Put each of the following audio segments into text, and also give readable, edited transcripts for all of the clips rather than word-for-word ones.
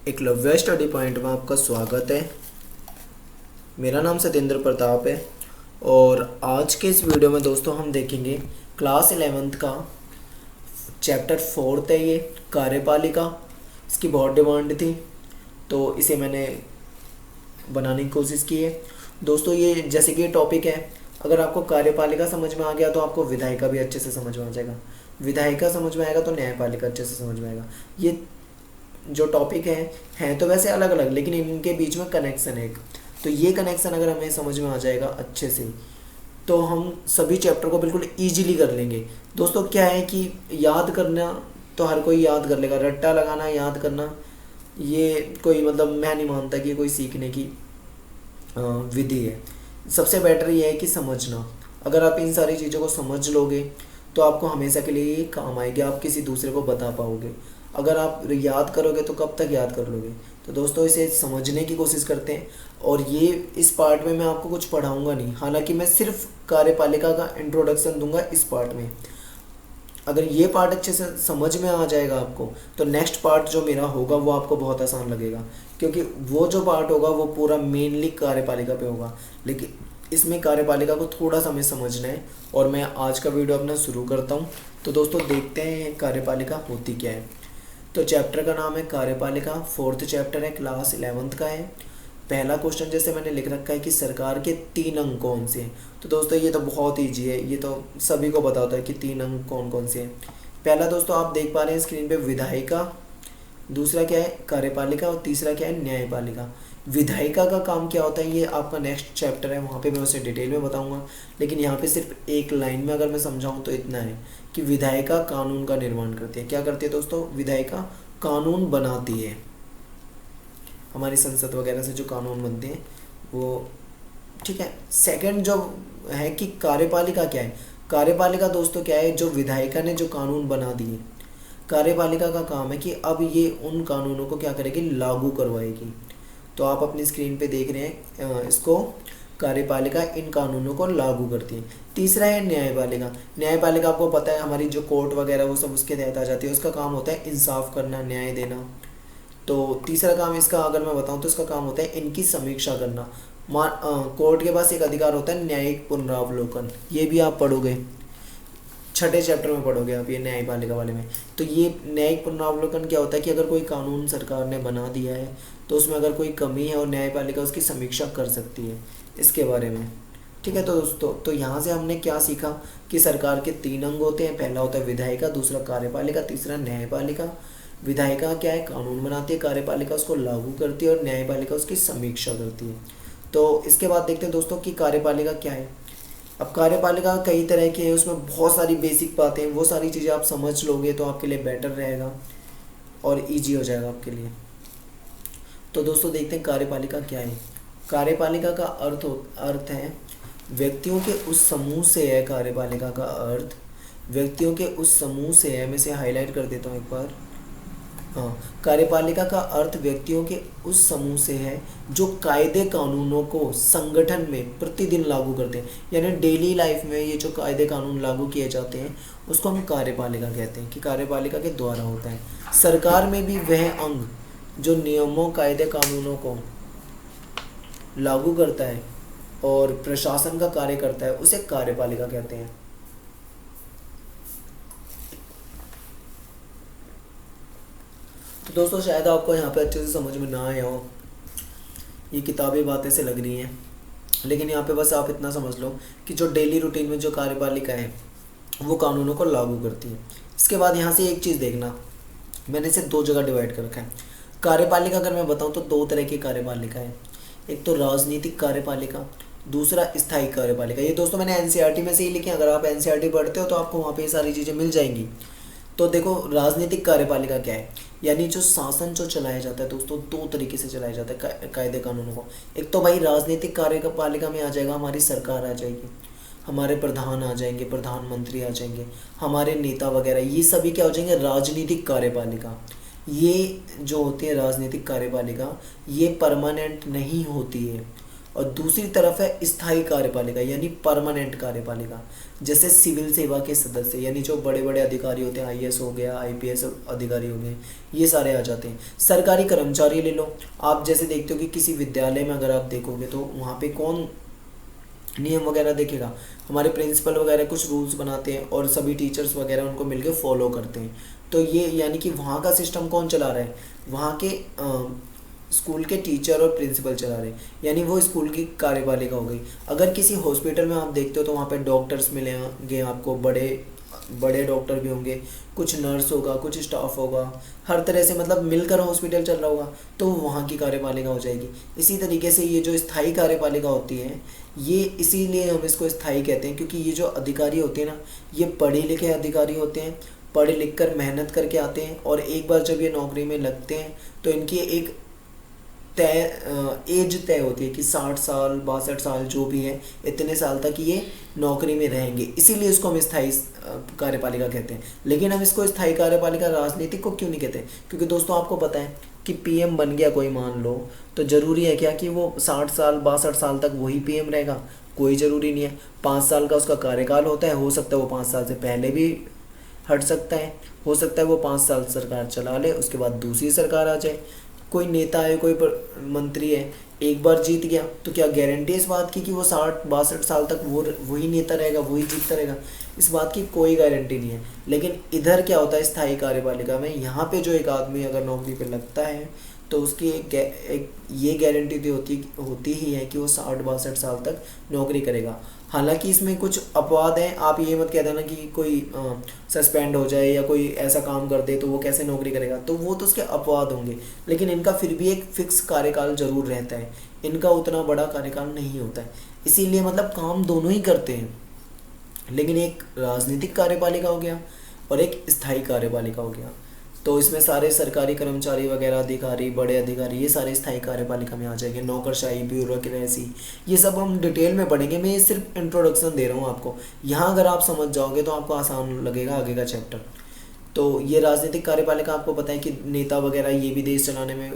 Eklavya study point में आपका स्वागत है। मेरा नाम सत्येंद्र प्रताप है और आज के इस वीडियो में दोस्तों हम देखेंगे क्लास 11th का चैप्टर 4 है। ये कार्यपालिका, इसकी बहुत डिमांड थी तो इसे मैंने बनाने की कोशिश की है। दोस्तों ये जैसे कि ये टॉपिक है, अगर आपको कार्यपालिका समझ में आ गया तो आपको विधायिका भी अच्छे से समझ में आ जाएगा, विधायिका समझ में आएगा तो न्यायपालिका अच्छे से समझ में आएगा। ये जो टॉपिक हैं तो वैसे अलग अलग, लेकिन इनके बीच में कनेक्शन है एक। तो ये कनेक्शन अगर हमें समझ में आ जाएगा अच्छे से तो हम सभी चैप्टर को बिल्कुल ईजिली कर लेंगे। दोस्तों क्या है कि याद करना तो हर कोई याद कर लेगा, रट्टा लगाना याद करना ये कोई मतलब मैं नहीं मानता कि ये कोई सीखने की विधि है। सबसे बेटर ये है कि समझना। अगर आप इन सारी चीज़ों को समझ लोगे तो आपको हमेशा के लिए ये काम आएगी, आप किसी दूसरे को बता पाओगे। अगर आप याद करोगे तो कब तक याद कर लोगे। तो दोस्तों इसे समझने की कोशिश करते हैं। और ये इस पार्ट में मैं आपको कुछ पढ़ाऊंगा नहीं, हालांकि मैं सिर्फ कार्यपालिका का इंट्रोडक्शन दूंगा इस पार्ट में। अगर ये पार्ट अच्छे से समझ में आ जाएगा आपको तो नेक्स्ट पार्ट जो मेरा होगा वो आपको बहुत आसान लगेगा, क्योंकि वो जो पार्ट होगा वो पूरा मेनली कार्यपालिका पे होगा। लेकिन इसमें कार्यपालिका को थोड़ा सा हमें समझना है और मैं आज का वीडियो अपना शुरू करता हूँ। तो दोस्तों देखते हैं कार्यपालिका होती क्या है। तो चैप्टर का नाम है कार्यपालिका, 4th चैप्टर है, क्लास 11th का है। पहला क्वेश्चन जैसे मैंने लिख रखा है कि सरकार के 3 अंग कौन से हैं। तो दोस्तों ये तो बहुत ईजी है, ये तो सभी को पता होता है कि 3 अंग कौन कौन से हैं। पहला दोस्तों आप देख पा रहे हैं स्क्रीन पे विधायिका, दूसरा क्या है कार्यपालिका और तीसरा क्या है न्यायपालिका। विधायिका का काम क्या होता है ये आपका नेक्स्ट चैप्टर है, वहाँ पे मैं उसे डिटेल में बताऊंगा। लेकिन यहाँ पे सिर्फ एक लाइन में अगर मैं समझाऊँ तो इतना है कि विधायिका कानून का निर्माण करती है। क्या करती है दोस्तों? विधायिका कानून बनाती है। हमारी संसद वगैरह से जो कानून बनते हैं वो, ठीक है। सेकंड जो है कि कार्यपालिका क्या है। कार्यपालिका दोस्तों क्या है, जो विधायिका ने जो कानून बना दिए, कार्यपालिका का काम है कि अब ये उन कानूनों को क्या करेगी, लागू करवाएगी। तो आप अपनी स्क्रीन पे देख रहे हैं इसको, कार्यपालिका इन कानूनों को लागू करती है। तीसरा है न्यायपालिका। न्यायपालिका आपको पता है हमारी जो कोर्ट वगैरह वो सब उसके तहत आ जाती है। उसका काम होता है इंसाफ करना, न्याय देना। तो तीसरा काम इसका अगर मैं बताऊं तो इसका काम होता है इनकी समीक्षा करना। कोर्ट के पास एक अधिकार होता है न्यायिक पुनरावलोकन, ये भी आप पढ़ोगे, 6ठे चैप्टर में पढ़ोगे आप ये न्यायपालिका वाले में। तो ये न्यायिक पुनरावलोकन क्या होता है कि अगर कोई कानून सरकार ने बना दिया है तो उसमें अगर कोई कमी है और न्यायपालिका उसकी समीक्षा कर सकती है इसके बारे में, ठीक है। तो दोस्तों तो यहाँ से हमने क्या सीखा कि सरकार के 3 अंग होते हैं। पहला होता है विधायिका, दूसरा कार्यपालिका, तीसरा न्यायपालिका। विधायिका क्या है, कानून बनाती है, कार्यपालिका उसको लागू करती है और न्यायपालिका उसकी समीक्षा करती है। तो इसके बाद देखते हैं दोस्तों कि कार्यपालिका क्या है। अब कार्यपालिका कई तरह की है, उसमें बहुत सारी बेसिक बातें हैं, वो सारी चीज़ें आप समझ लोगे तो आपके लिए बेटर रहेगा और इजी हो जाएगा आपके लिए। तो दोस्तों देखते हैं कार्यपालिका क्या है। कार्यपालिका का अर्थ है व्यक्तियों के उस समूह से है। कार्यपालिका का अर्थ व्यक्तियों के उस समूह से है। मैं इसे हाईलाइट कर देता हूँ एक बार। हाँ, कार्यपालिका का अर्थ व्यक्तियों के उस समूह से है जो कायदे कानूनों को संगठन में प्रतिदिन लागू करते हैं। यानी डेली लाइफ में ये जो कायदे कानून लागू किए जाते हैं उसको हम कार्यपालिका कहते हैं कि कार्यपालिका के द्वारा होता है। सरकार में भी वह अंग जो नियमों, कायदे कानूनों को लागू करता है और प्रशासन का कार्य करता है उसे कार्यपालिका कहते हैं। तो दोस्तों शायद आपको यहाँ पे अच्छे से समझ में ना आया हो, ये किताबी बातें से लग रही हैं, लेकिन यहाँ पे बस आप इतना समझ लो कि जो डेली रूटीन में जो कार्यपालिका है वो कानूनों को लागू करती है। इसके बाद यहाँ से एक चीज़ देखना, मैंने इसे 2 जगह डिवाइड कर रखा है। कार्यपालिका अगर मैं बताऊँ तो 2 तरह की कार्यपालिका है। एक तो राजनीतिक कार्यपालिका, दूसरा स्थायी कार्यपालिका। ये दोस्तों मैंने एनसीईआरटी में से ही लिखी है, अगर आप एनसीईआरटी पढ़ते हो तो आपको वहाँ पे ये सारी चीज़ें मिल जाएंगी। तो देखो राजनीतिक कार्यपालिका क्या है, यानी जो शासन जो चलाया जाता है दोस्तों 2 तरीके से चलाया जाता है कायदे कानूनों को। एक तो भाई राजनीतिक कार्यपालिका में आ जाएगा, हमारी सरकार आ जाएगी, हमारे प्रधान आ जाएंगे, प्रधानमंत्री आ जाएंगे, हमारे नेता वगैरह, ये सभी क्या हो जाएंगे, राजनीतिक कार्यपालिका। ये जो होती है राजनीतिक कार्यपालिका ये परमानेंट नहीं होती है, और दूसरी तरफ है स्थायी कार्यपालिका यानी परमानेंट कार्यपालिका, जैसे सिविल सेवा के सदस्य यानी जो बड़े बड़े अधिकारी होते हैं, आईएएस हो गया, आईपीएस अधिकारी हो गए, ये सारे आ जाते हैं। सरकारी कर्मचारी ले लो, आप जैसे देखते हो कि किसी विद्यालय में अगर आप देखोगे तो वहाँ पे कौन नियम वगैरह देखेगा, हमारे प्रिंसिपल वगैरह कुछ रूल्स बनाते हैं और सभी टीचर्स वगैरह उनको मिलकर फॉलो करते हैं। तो ये यानी कि वहाँ का सिस्टम कौन चला रहा है, वहाँ के स्कूल के टीचर और प्रिंसिपल चला रहे हैं, यानी वो स्कूल की कार्यपालिका हो गई। अगर किसी हॉस्पिटल में आप देखते हो तो वहाँ पे डॉक्टर्स मिलेंगे आपको, बड़े बड़े डॉक्टर भी होंगे, कुछ नर्स होगा, कुछ स्टाफ होगा, हर तरह से मतलब मिलकर हॉस्पिटल चल रहा होगा, तो वहाँ की कार्यपालिका हो जाएगी। इसी तरीके से ये जो स्थायी कार्यपालिका होती है, ये इसीलिए हम इसको स्थायी कहते हैं क्योंकि ये जो अधिकारी होते हैं ना, ये पढ़े लिखे अधिकारी होते हैं, पढ़े लिख कर मेहनत करके आते हैं और एक बार जब ये नौकरी में लगते हैं तो इनकी एक एज तय होती है कि 60 साल 62 साल जो भी है, इतने साल तक ये नौकरी में रहेंगे, इसीलिए इसको हम स्थायी कार्यपालिका कहते हैं। लेकिन हम इसको स्थायी कार्यपालिका राजनीतिक को क्यों नहीं कहते? क्योंकि दोस्तों आपको पता है कि पीएम बन गया कोई, मान लो, तो ज़रूरी है क्या कि वो 60 साल 62 साल तक वही पीएम रहेगा? कोई ज़रूरी नहीं है। 5 साल का उसका कार्यकाल होता है, हो सकता है वो 5 साल से पहले भी हट सकता है, हो सकता है वो 5 साल सरकार चला ले, उसके बाद दूसरी सरकार आ जाए। कोई नेता है, कोई मंत्री है, एक बार जीत गया तो क्या गारंटी है इस बात की कि वो 60-62 साल तक वही नेता रहेगा, वही जीतता रहेगा? इस बात की कोई गारंटी नहीं है। लेकिन इधर क्या होता है स्थायी कार्यपालिका में, यहाँ पे जो एक आदमी अगर नौकरी पे लगता है तो उसकी एक ये गारंटी तो होती ही है कि वो 60-62 साल तक नौकरी करेगा। हालांकि इसमें कुछ अपवाद हैं, आप ये मत कह देना कि कोई सस्पेंड हो जाए या कोई ऐसा काम कर दे तो वो कैसे नौकरी करेगा, तो वो तो उसके अपवाद होंगे, लेकिन इनका फिर भी एक फिक्स कार्यकाल जरूर रहता है, इनका उतना बड़ा कार्यकाल नहीं होता है। इसीलिए मतलब काम दोनों ही करते हैं, लेकिन एक राजनीतिक कार्यपालिका हो गया और एक स्थायी कार्यपालिका हो गया। तो इसमें सारे सरकारी कर्मचारी वगैरह, अधिकारी, बड़े अधिकारी, ये सारे स्थायी कार्यपालिका में आ जाएंगे। नौकरशाही, ब्यूरोक्रेसी, ये सब हम डिटेल में पढ़ेंगे, मैं ये सिर्फ इंट्रोडक्शन दे रहा हूँ आपको। यहाँ अगर आप समझ जाओगे तो आपको आसान लगेगा आगे का चैप्टर। तो ये राजनीतिक कार्यपालिका आपको पता है कि नेता वगैरह ये भी देश चलाने में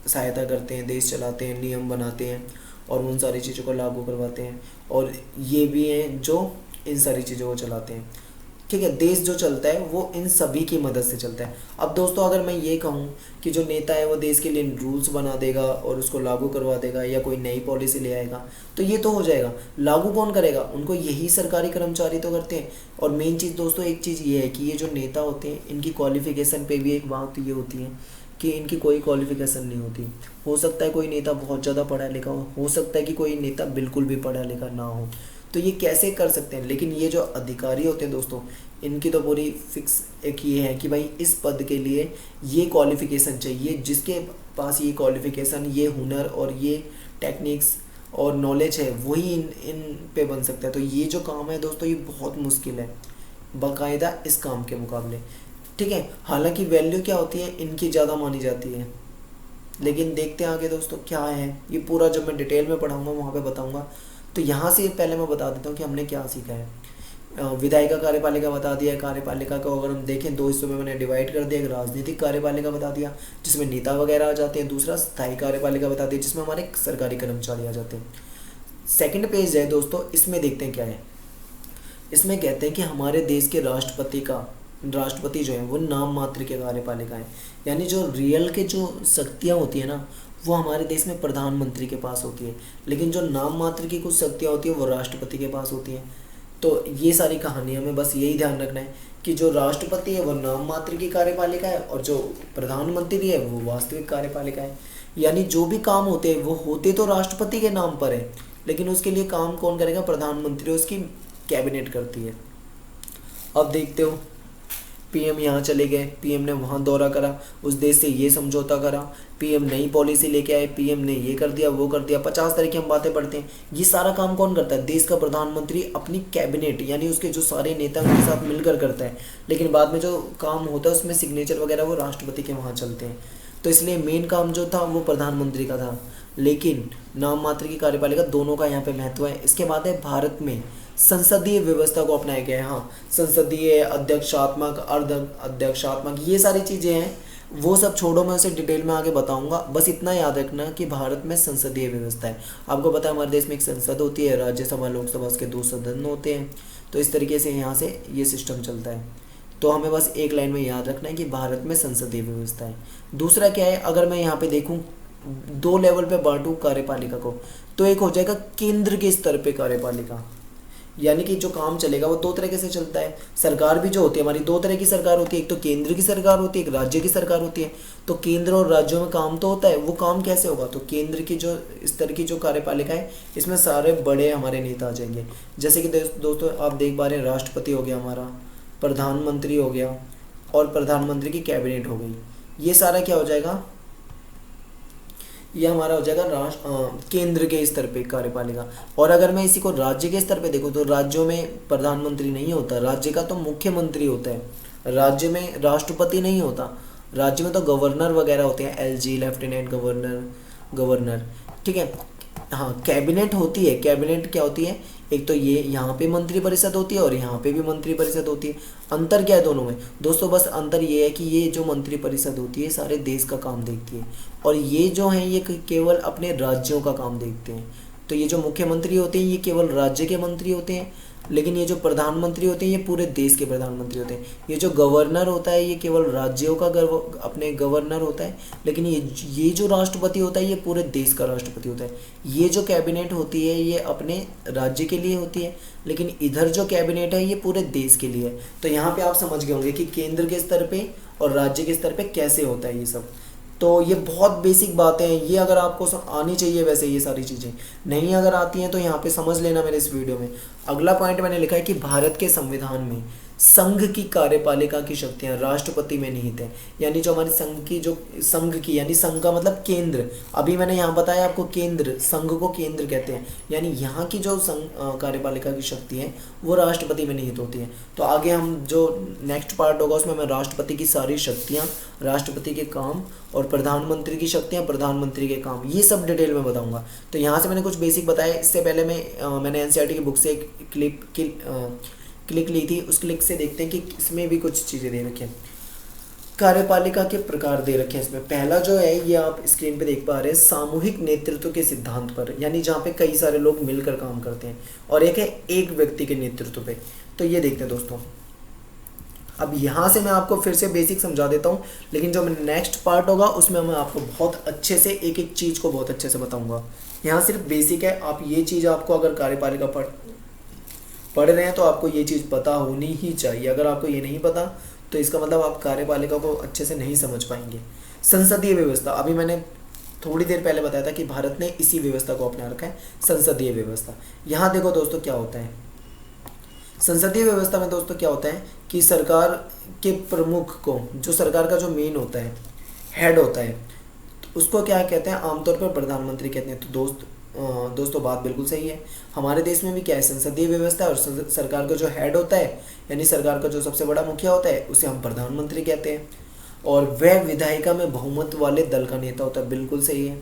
सहायता करते हैं, देश चलाते हैं, नियम बनाते हैं और उन सारी चीज़ों को लागू करवाते हैं, और ये भी हैं जो इन सारी चीज़ों को चलाते हैं। ठीक है, देश जो चलता है वो इन सभी की मदद से चलता है। अब दोस्तों अगर मैं ये कहूँ कि जो नेता है वो देश के लिए रूल्स बना देगा और उसको लागू करवा देगा या कोई नई पॉलिसी ले आएगा तो ये तो हो जाएगा, लागू कौन करेगा? उनको यही सरकारी कर्मचारी तो करते हैं। और मेन चीज़ दोस्तों एक चीज़ ये है कि ये जो नेता होते हैं इनकी क्वालिफिकेशन पे भी एक बात ये होती है कि इनकी कोई क्वालिफिकेशन नहीं होती। हो सकता है कोई नेता बहुत ज़्यादा पढ़ा लिखा हो सकता है कि कोई नेता बिल्कुल भी पढ़ा लिखा ना हो, तो ये कैसे कर सकते हैं? लेकिन ये जो अधिकारी होते हैं दोस्तों, इनकी तो पूरी फिक्स एक ये है कि भाई इस पद के लिए ये क्वालिफ़िकेशन चाहिए, जिसके पास ये क्वालिफ़िकेशन, ये हुनर और ये टेक्निक्स और नॉलेज है वही इन पे बन सकता है। तो ये जो काम है दोस्तों ये बहुत मुश्किल है बाकायदा इस काम के मुकाबले। ठीक है, हालांकि वैल्यू क्या होती है इनकी ज़्यादा मानी जाती है, लेकिन देखते हैं आगे दोस्तों क्या है। ये पूरा जब मैं डिटेल में पढ़ाऊँगा वहाँ पे बताऊँगा। तो यहाँ से पहले मैं बता देता हूँ कि हमने क्या सीखा है। विधायिका कार्यपालिका बता दिया है। कार्यपालिका को अगर हम देखें दो हिस्सों में मैंने डिवाइड कर दिया। एक राजनीतिक कार्यपालिका बता दिया जिसमें नेता वगैरह आ जाते हैं, दूसरा स्थायी कार्यपालिका बता दिया जिसमें हमारे सरकारी कर्मचारी आ जाते हैं। सेकंड पेज है दोस्तों, इसमें देखते हैं क्या है। इसमें कहते हैं कि हमारे देश के राष्ट्रपति जो है वो नाम मात्र के कार्यपालिका है, यानी जो रियल के जो शक्तियाँ होती है ना वो हमारे देश में प्रधानमंत्री के पास होती है, लेकिन जो नाम मात्र की कुछ शक्तियाँ होती है वो राष्ट्रपति के पास होती हैं। तो ये सारी कहानी हमें बस यही ध्यान रखना है कि जो राष्ट्रपति है वो नाम मात्र की कार्यपालिका है और जो प्रधानमंत्री है वो वास्तविक कार्यपालिका है। यानी जो भी काम होते हैं वो होते तो राष्ट्रपति के नाम पर है, लेकिन उसके लिए काम कौन करेगा? प्रधानमंत्री, उसकी कैबिनेट करती है। अब देखते हो पीएम यहाँ चले गए, पीएम ने वहाँ दौरा करा, उस देश से ये समझौता करा, पीएम नई पॉलिसी लेके आए, पीएम ने ये कर दिया वो कर दिया, 50 तरह की हम बातें पढ़ते हैं। ये सारा काम कौन करता है? देश का प्रधानमंत्री अपनी कैबिनेट यानी उसके जो सारे नेता उनके साथ मिलकर करता है, लेकिन बाद में जो काम होता है उसमें सिग्नेचर वगैरह वो राष्ट्रपति के वहाँ चलते हैं। तो इसलिए मेन काम जो था वो प्रधानमंत्री का था, लेकिन नाम मात्र की कार्यपालिका दोनों का यहाँ पे महत्व है। इसके बाद है भारत में संसदीय व्यवस्था को अपनाया गया है। हाँ, संसदीय, अध्यक्षात्मक, अर्ध अध्यक्षात्मक, ये सारी चीज़ें हैं। वो सब छोड़ो, मैं उसे डिटेल में आगे बताऊंगा। बस इतना याद रखना कि भारत में संसदीय व्यवस्था है। आपको पता है हमारे देश में एक संसद होती है, राज्यसभा लोकसभा, उसके 2 सदन होते हैं। तो इस तरीके से यहाँ से ये सिस्टम चलता है। तो हमें बस एक लाइन में याद रखना है कि भारत में संसदीय व्यवस्था है। दूसरा क्या है, अगर मैं यहाँ पे देखूँ 2 लेवल पे बांटूँ कार्यपालिका को, तो एक हो जाएगा केंद्र के स्तर पे कार्यपालिका, यानी कि जो काम चलेगा वो 2 तरीके से चलता है। सरकार भी जो होती है हमारी 2 तरह की सरकार होती है, एक तो केंद्र की सरकार होती है, एक राज्य की सरकार होती है। तो केंद्र और राज्यों में काम तो होता है, वो काम कैसे होगा, तो केंद्र की जो स्तर की जो कार्यपालिका है इसमें सारे बड़े हमारे नेता आ जाएंगे। जैसे कि दोस्तों आप देख पा रहे हैं, राष्ट्रपति हो गया हमारा, प्रधानमंत्री हो गया, और प्रधानमंत्री की कैबिनेट हो गई। ये सारा क्या हो जाएगा, ये हमारा हो जाएगा केंद्र के स्तर पे कार्यपालिका। और अगर मैं इसी को राज्य के स्तर पे देखूँ तो राज्यों में प्रधानमंत्री नहीं होता, राज्य का तो मुख्यमंत्री होता है। राज्य में राष्ट्रपति नहीं होता, राज्य में तो गवर्नर वगैरह होते हैं, एलजी, लेफ्टिनेंट गवर्नर, ठीक है। हाँ, कैबिनेट होती है। कैबिनेट क्या होती है, एक तो ये यहाँ पे मंत्री परिषद होती है और यहाँ पे भी मंत्री परिषद होती है। अंतर क्या है दोनों में दोस्तों, बस अंतर ये है कि ये जो मंत्री परिषद होती है सारे देश का काम देखती है, और ये जो है ये केवल अपने राज्यों का काम देखते हैं। तो ये जो मुख्यमंत्री होते हैं ये केवल राज्य के मंत्री होते हैं, लेकिन ये जो प्रधानमंत्री होते हैं ये पूरे देश के प्रधानमंत्री होते हैं। ये जो गवर्नर होता है ये केवल राज्यों का अपने गवर्नर होता है, लेकिन ये जो राष्ट्रपति होता है ये पूरे देश का राष्ट्रपति होता है। ये जो कैबिनेट होती है ये अपने राज्य के लिए होती है, लेकिन इधर जो कैबिनेट है ये पूरे देश के लिए है। तो यहाँ पे आप समझ गए होंगे कि केंद्र के स्तर पे और राज्य के स्तर पे कैसे होता है ये सब। तो ये बहुत बेसिक बातें हैं, ये अगर आपको आनी चाहिए। वैसे ये सारी चीज़ें नहीं अगर आती हैं तो यहाँ पे समझ लेना मेरे इस वीडियो में। अगला पॉइंट मैंने लिखा है कि भारत के संविधान में संघ की कार्यपालिका की शक्तियां राष्ट्रपति में निहित है। यानी जो हमारी संघ की यानी संघ का मतलब केंद्र, अभी मैंने यहाँ बताया आपको केंद्र, संघ को केंद्र कहते हैं। यानी यहाँ की जो कार्यपालिका की शक्ति है वो राष्ट्रपति में निहित होती है। तो आगे हम जो नेक्स्ट पार्ट होगा उसमें मैं राष्ट्रपति की सारी शक्तियाँ, राष्ट्रपति के काम और प्रधानमंत्री की शक्तियाँ, प्रधानमंत्री के काम, ये सब डिटेल में बताऊंगा। तो यहाँ से मैंने कुछ बेसिक बताया। इससे पहले मैंने एनसीईआरटी की बुक से एक क्लिक ली थी, उस क्लिक से देखते हैं कि इसमें भी कुछ चीज़ें दे रखी हैं। कार्यपालिका के प्रकार दे रखे हैं इसमें। पहला जो है ये आप स्क्रीन पे देख पा रहे हैं, सामूहिक नेतृत्व के सिद्धांत पर, यानी जहाँ पे कई सारे लोग मिलकर काम करते हैं, और एक है एक व्यक्ति के नेतृत्व पे। तो ये देखते हैं दोस्तों। अब यहाँ से मैं आपको फिर से बेसिक समझा देता हूँ, लेकिन जो नेक्स्ट पार्ट होगा उसमें मैं आपको बहुत अच्छे से एक एक चीज़ को बहुत अच्छे से बताऊँगा। यहाँ सिर्फ बेसिक है, आप ये चीज़ आपको अगर कार्यपालिका पढ़ रहे हैं तो आपको ये चीज़ पता होनी ही चाहिए। अगर आपको ये नहीं पता तो इसका मतलब आप कार्यपालिका को अच्छे से नहीं समझ पाएंगे। संसदीय व्यवस्था, अभी मैंने थोड़ी देर पहले बताया था कि भारत ने इसी व्यवस्था को अपना रखा है, संसदीय व्यवस्था। यहाँ देखो दोस्तों क्या होता है संसदीय व्यवस्था में। दोस्तों क्या होता है कि सरकार के प्रमुख को, जो सरकार का जो मेन होता है, हेड होता है, तो उसको क्या कहते हैं, आमतौर पर प्रधानमंत्री कहते हैं। तो दोस्तों बात बिल्कुल सही है। हमारे देश में भी क्या है, संसदीय व्यवस्था है, और सरकार का जो हेड होता है यानी सरकार का जो सबसे बड़ा मुखिया होता है उसे हम प्रधानमंत्री कहते हैं, और वह विधायिका में बहुमत वाले दल का नेता होता है। बिल्कुल सही है।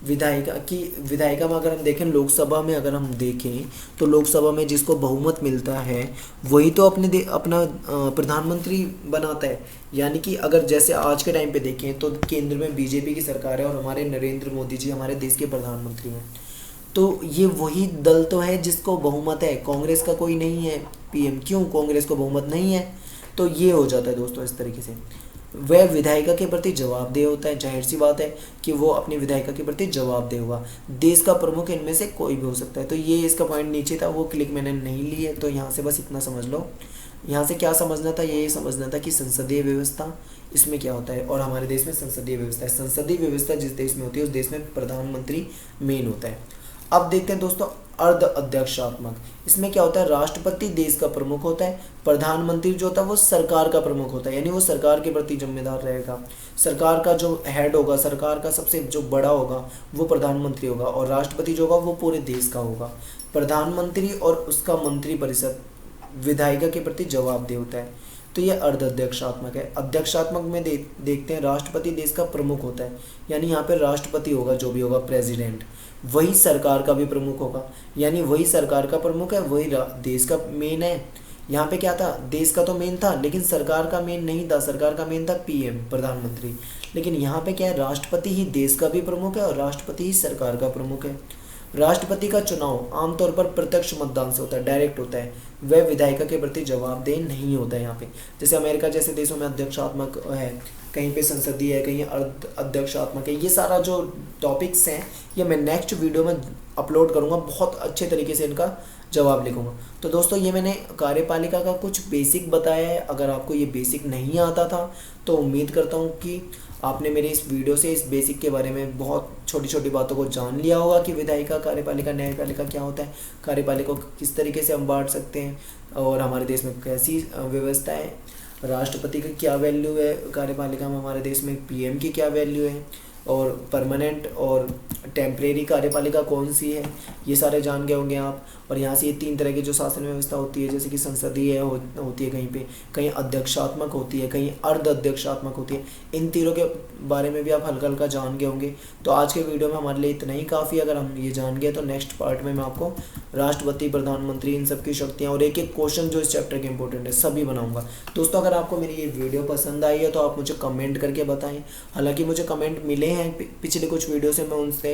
विधायिका में अगर हम देखें, लोकसभा में अगर हम देखें तो लोकसभा में जिसको बहुमत मिलता है वही तो अपना प्रधानमंत्री बनाता है। यानी कि अगर जैसे आज के टाइम पे देखें तो केंद्र में बीजेपी की सरकार है और हमारे नरेंद्र मोदी जी हमारे देश के प्रधानमंत्री हैं। तो ये वही दल तो है जिसको बहुमत है, कांग्रेस का कोई नहीं है पीएम। क्यों कांग्रेस को बहुमत नहीं है? तो ये हो जाता है दोस्तों इस तरीके से। वह विधायिका के प्रति जवाबदेह होता है। जाहिर सी बात है कि वो अपनी विधायिका के प्रति जवाबदेह होगा। देश का प्रमुख इनमें से कोई भी हो सकता है। तो ये इसका पॉइंट नीचे था, वो क्लिक मैंने नहीं ली है, तो यहाँ से बस इतना समझ लो। यहाँ से क्या समझना था, ये समझना था कि संसदीय व्यवस्था इसमें क्या होता है, और हमारे देश में संसदीय व्यवस्था है। संसदीय व्यवस्था जिस देश में होती है उस देश में प्रधानमंत्री मेन होता है। अब देखते हैं दोस्तों अर्ध अध्यक्षात्मक। इसमें क्या होता है, राष्ट्रपति देश का प्रमुख होता है, प्रधानमंत्री जो होता है वो सरकार का प्रमुख होता है, यानी वो सरकार के प्रति जिम्मेदार रहेगा। सरकार का जो हेड होगा, सरकार का सबसे जो बड़ा होगा वो प्रधानमंत्री होगा, और राष्ट्रपति जो होगा वो पूरे देश का होगा। प्रधानमंत्री और उसका मंत्री परिषद विधायिका के प्रति जवाबदेह होता है। तो ये अर्ध अध्यक्षात्मक है। अध्यक्षात्मक में देखते हैं राष्ट्रपति देश का प्रमुख होता है, यानी यहाँ पे राष्ट्रपति होगा, जो भी होगा प्रेसिडेंट, वही सरकार का भी प्रमुख होगा, यानी वही सरकार का प्रमुख है, वही देश का मेन है। यहाँ पे क्या था, देश का तो मेन था लेकिन सरकार का मेन नहीं था, सरकार का मेन था पीएम, प्रधानमंत्री। लेकिन यहाँ पे क्या है, राष्ट्रपति ही देश का भी प्रमुख है और राष्ट्रपति ही सरकार का प्रमुख है। राष्ट्रपति का चुनाव आमतौर पर प्रत्यक्ष मतदान से होता है, डायरेक्ट होता है। वह विधायिका के प्रति जवाबदेह नहीं होता है यहाँ पे। जैसे अमेरिका जैसे देशों में अध्यक्षात्मक है, कहीं पे संसदीय है, कहीं अर्ध अध्यक्षात्मक है। ये सारा जो टॉपिक्स हैं ये मैं नेक्स्ट वीडियो में अपलोड करूँगा, बहुत अच्छे तरीके से इनका जवाब लिखूँगा। तो दोस्तों ये मैंने कार्यपालिका का कुछ बेसिक बताया है। अगर आपको ये बेसिक नहीं आता था तो उम्मीद करता हूँ कि आपने मेरे इस वीडियो से इस बेसिक के बारे में बहुत छोटी छोटी बातों को जान लिया होगा कि विधायिका, कार्यपालिका, न्यायपालिका क्या होता है, कार्यपालिका को किस तरीके से हम बांट सकते हैं और हमारे देश में कैसी व्यवस्था है, राष्ट्रपति की क्या वैल्यू है कार्यपालिका में, हमारे देश में पीएम की क्या वैल्यू है, और परमानेंट और टेम्परेरी कार्यपालिका कौन सी है, ये सारे जान गए होंगे आप। और यहाँ से ये 3 तरह की जो शासन व्यवस्था होती है, जैसे कि संसदीय होती है, कहीं पे कहीं अध्यक्षात्मक होती है, कहीं अर्ध अध्यक्षात्मक होती है। इन तीनों के बारे में भी आप हल्का हल्का जान गए होंगे। तो आज के वीडियो में हमारे लिए इतना ही काफ़ी। अगर हम ये जान गए तो नेक्स्ट पार्ट में मैं आपको राष्ट्रपति, प्रधानमंत्री, इन सब की शक्तियाँ और एक एक क्वेश्चन जो इस चैप्टर के इंपॉर्टेंट है सभी बनाऊंगा। दोस्तों अगर आपको मेरी ये वीडियो पसंद आई है तो आप मुझे कमेंट करके बताएं। हालांकि मुझे कमेंट मिले हैं पिछले कुछ वीडियो से, मैं उनसे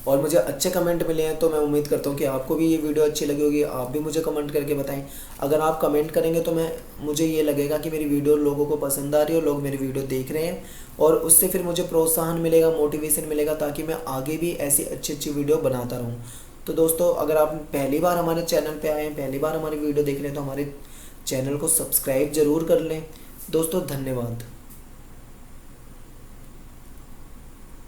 और मुझे अच्छे कमेंट मिले हैं, तो मैं उम्मीद करता हूँ कि आपको भी ये वीडियो अच्छी लगी होगी। आप भी मुझे कमेंट करके बताएं। अगर आप कमेंट करेंगे तो मुझे ये लगेगा कि मेरी वीडियो लोगों को पसंद आ रही है और लोग मेरी वीडियो देख रहे हैं, और उससे फिर मुझे प्रोत्साहन मिलेगा, मोटिवेशन मिलेगा, ताकि मैं आगे भी ऐसी अच्छी अच्छी वीडियो बनाता रहूँ। तो दोस्तों अगर आप पहली बार हमारे चैनल पर आए हैं, पहली बार हमारी वीडियो देख रहे हैं, तो हमारे चैनल को सब्सक्राइब ज़रूर कर लें। दोस्तों धन्यवाद।